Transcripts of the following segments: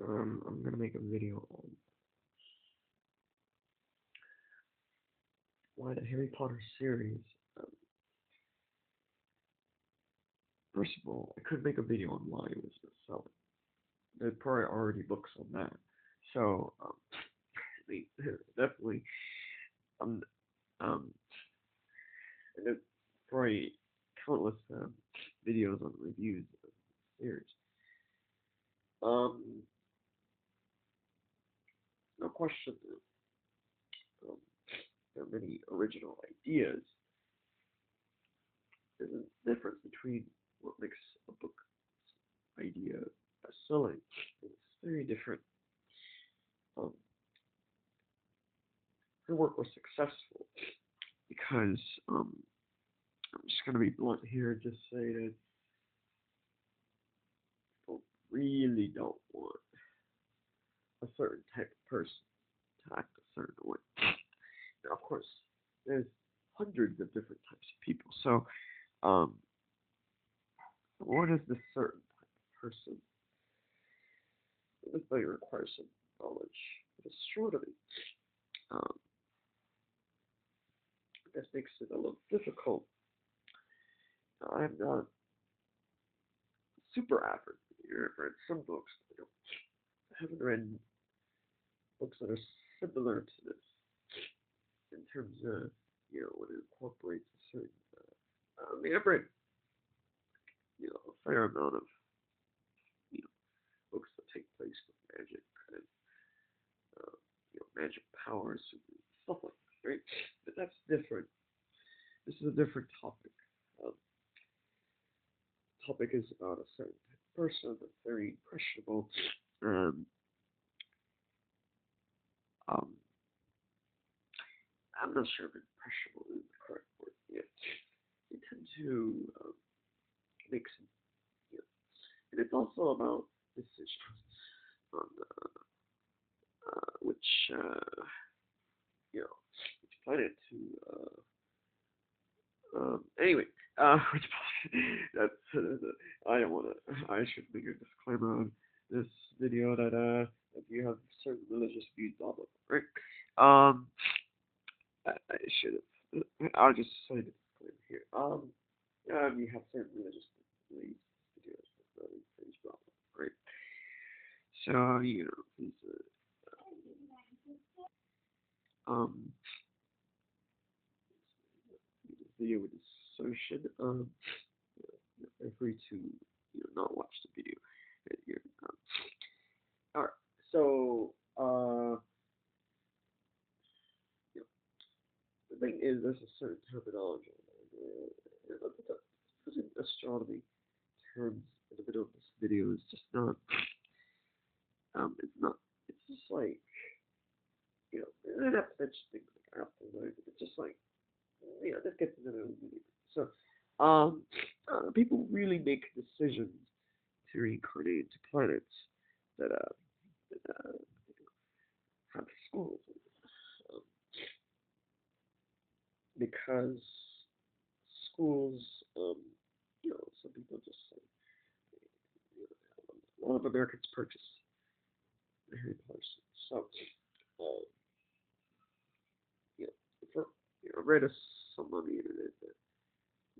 I'm gonna make a video on why the Harry Potter series. Um, First of all, I could make a video on why it was bestselling. There's probably already books on that. So, definitely, um, um, and there's probably countless videos on reviews of the series. Um, no question, um, there are many original ideas. There's a difference between what makes a book idea best-selling. It's very different. Um, Her work was successful because I'm just gonna be blunt here and just say that people really don't want a certain type of person to act a certain way. Now, of course, there's hundreds of different types of people. So, um, what is this certain type of person? This may require some knowledge of astronomy. Um, this makes it a little difficult. I'm not super avid. I've read some books. I haven't read books that are similar to this in terms of what it incorporates a certain. I've read a fair amount of you know books that take place with magic and magic powers and stuff like that, right? But that's different. This is a different topic. Um, Topic is about a certain type of person that's very impressionable. Um, um, I'm not sure if impressionable is the correct word yet. They tend to make some, and it's also about decisions on which which planet to anyway, which that's I don't want to. I should make a disclaimer on this video that if you have certain religious views, blah blah, blah, right? I should have. I'll just say the disclaimer here. You have certain religious beliefs, videos, things, blah blah, right? So these um video with assertion. Feel free to not watch the video right here. All right. So you know, the thing is, there's a certain terminology. Using astronomy terms in the middle of this video is just not. It's not. It's just like they have to mention things like Apple, right? It's just like this gets into the video. So people really make decisions to reincarnate into planets that have schools um, because schools, some people just a lot of Americans purchase the Harry Potter series. So, you know, for I read some on the internet that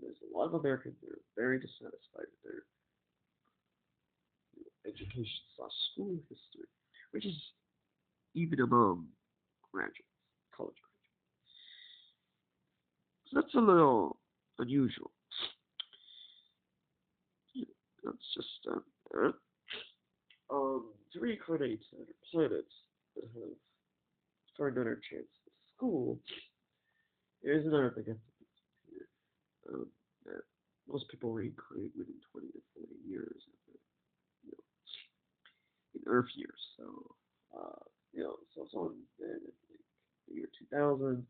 there's a lot of Americans that are very dissatisfied with their education slash school history, which is even among graduates, college graduates. So that's a little unusual. That's just to reincarnate other planets that have for another chance at school. Here's another thing I have to consider. That most people reincarnate within 20 to 40 years you know, in Earth years. So, so someone dead in the year 2000,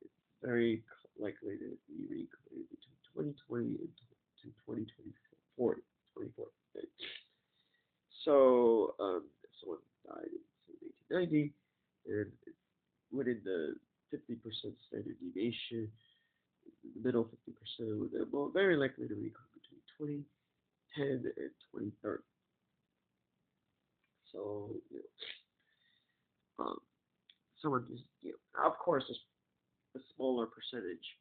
it's very likely to be reincarnated between 2020 and to 2040. So, if someone died in say 1990, and within the 50% standard deviation, the middle 50%, they're very likely to reincarnate between 2010 and 2030. So um, someone is, of course, a smaller percentage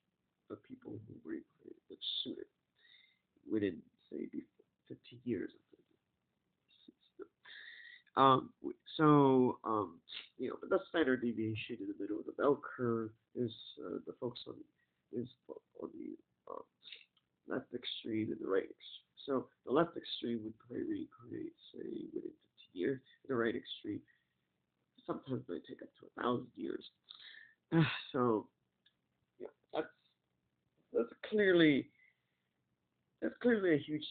of people who read much sooner within, say, before 15 years. So, but the standard deviation in the middle of the bell curve is the focus on the left extreme and the right extreme. So the left extreme would probably create, say, within 15 years. The right extreme sometimes might take up to 1,000 years. So yeah, that's clearly a huge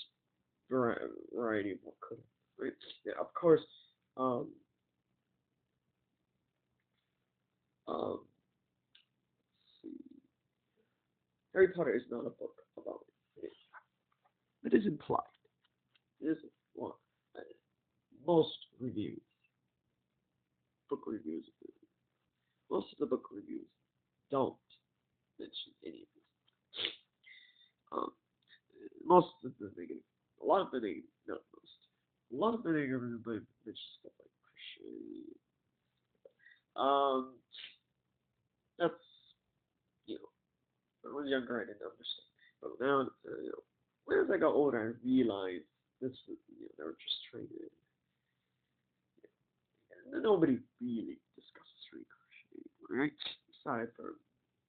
variety of what could happen, right? Yeah, of course. Um, um, let's see. Harry Potter is not a book about it. It is implied. It is well, uh, most reviews, book reviews, most of the book reviews don't mention any of this. Um, most of the negative, a lot of the negative, not most, a lot of the negative mentions stuff like Christianity. Um, that's you know, when I was younger, I didn't understand, but now, as I got older, I realized this was, they were just trying to. Nobody really discusses reincarnation anymore, right? Aside from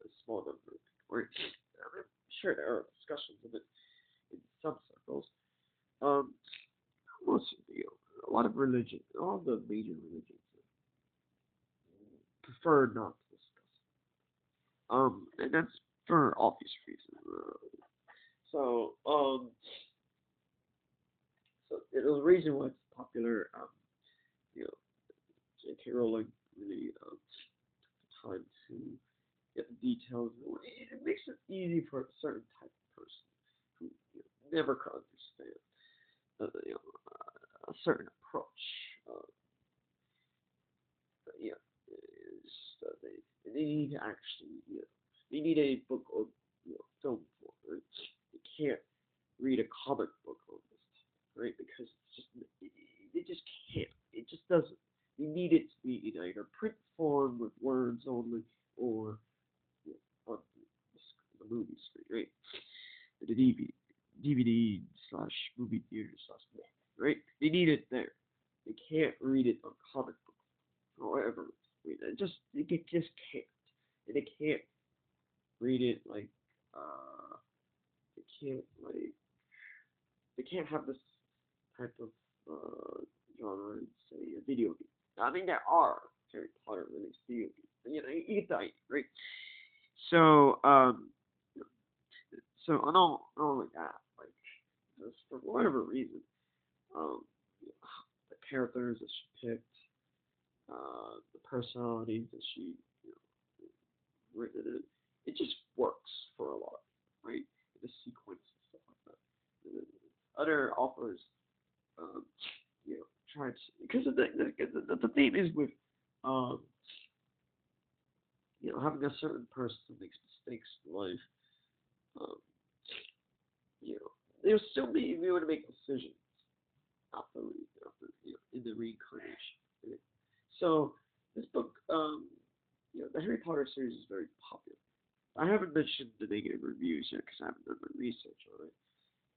a small number of people, right? I'm sure there are discussions of it in some circles. Um, most, a lot of religion, all the major religions prefer not to discuss. And that's for obvious reasons. So, so there's a reason why it's popular. You know, J.K. Rowling really time to get the details. It makes it easy for a certain type of person who never could understand a certain approach. Uh, yeah, is they need to actually they need a book or film for it. They can't read a comic book on this, right? Because it just can't. It just doesn't. You need it to be in either print form with words only, or on the movie screen, right? The DVD slash movie theater slash right? They need it there. They can't read it on comic book or whatever. It just can't. And they can't read it like they can't like they can't have this type of genre in, say, a video game. I mean, there are Harry Potter released video games, but you get the idea, right? So not only that, like just for whatever reason, um, the characters that she picked, the personalities that she written it, it just works for a lot, right? The sequence and stuff like that. Other authors, um, try to because the theme is with um, having a certain person who makes mistakes in life. Um, they'll still be able to make decisions in the reincarnation. Right? So this book, the Harry Potter series is very popular. I haven't mentioned the negative reviews yet because I haven't done my research on it.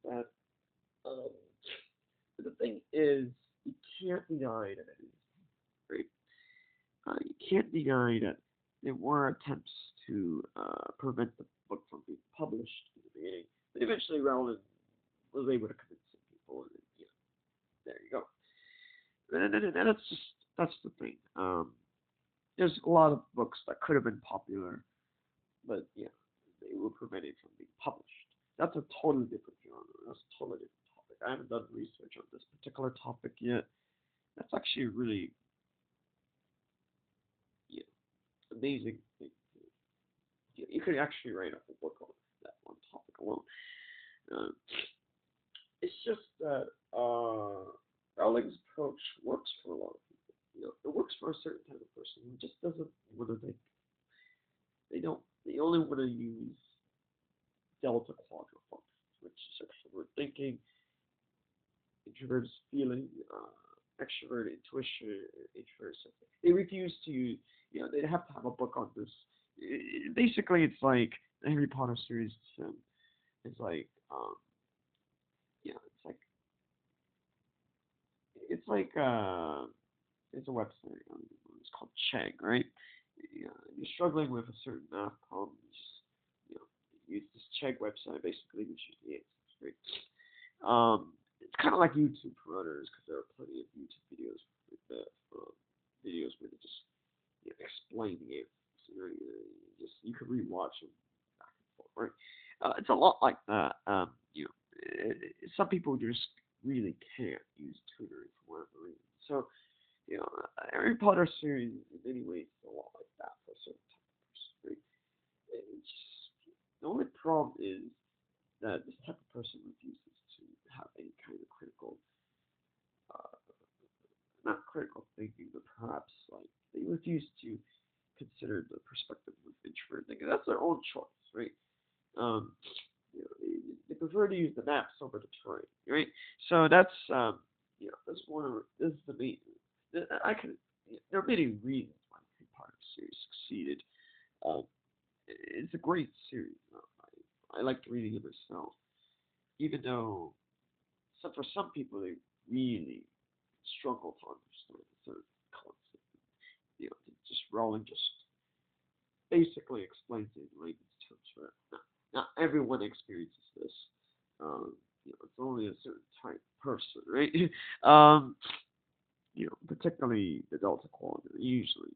But, um, but the thing is, you can't deny that it is great. You can't deny that there were attempts to prevent the book from being published in the beginning, but eventually Rowling was able to convince some people, and there you go. And that's the thing. There's a lot of books that could have been popular, but they were prevented from being published. That's a totally different genre. That's a totally different topic. I haven't done research on this particular topic yet. That's actually a really yeah, amazing thing. You could actually write a book on that one topic alone. Uh, it's just that Rowling's approach works for a lot of people. It works for a certain type of person who just doesn't want to think. They don't. They only want to use delta quadrant functions, which is extrovert thinking, introverted feeling, extrovert, intuition, introvert. They refuse to, they have to have a book on this. Basically, it's like the Harry Potter series. It's like, yeah, it's like, it's a website. It's called Chegg, right? Yeah, you're struggling with a certain math problem. You just, you know, use this Chegg website basically, which is the answers, right? It's kind of like YouTube for runners because there are plenty of YouTube videos with the videos where they just explain the answers. You can rewatch them back and forth, right? It's a lot like that. Some people just really can't use tutoring for whatever reason. So Harry Potter series in many ways is a lot like that for a certain type of person, right? It's just, the only problem is that this type of person refuses to have any kind of critical, uh, not critical thinking, but perhaps like they refuse to consider the perspective of introvert thinking. That's their own choice, right? Um, they prefer to use the maps over the terrain, right? So that's one of this is the main. I can there are many reasons why the Harry Potter series succeeded. Um, it's a great series. I liked reading it myself, even though for some people they really struggle to understand certain concept. Just Rowling just basically explains it in layman's terms. Right? Not everyone experiences this. It's only a certain type of person, right? um, particularly the Delta Quadrant. Usually,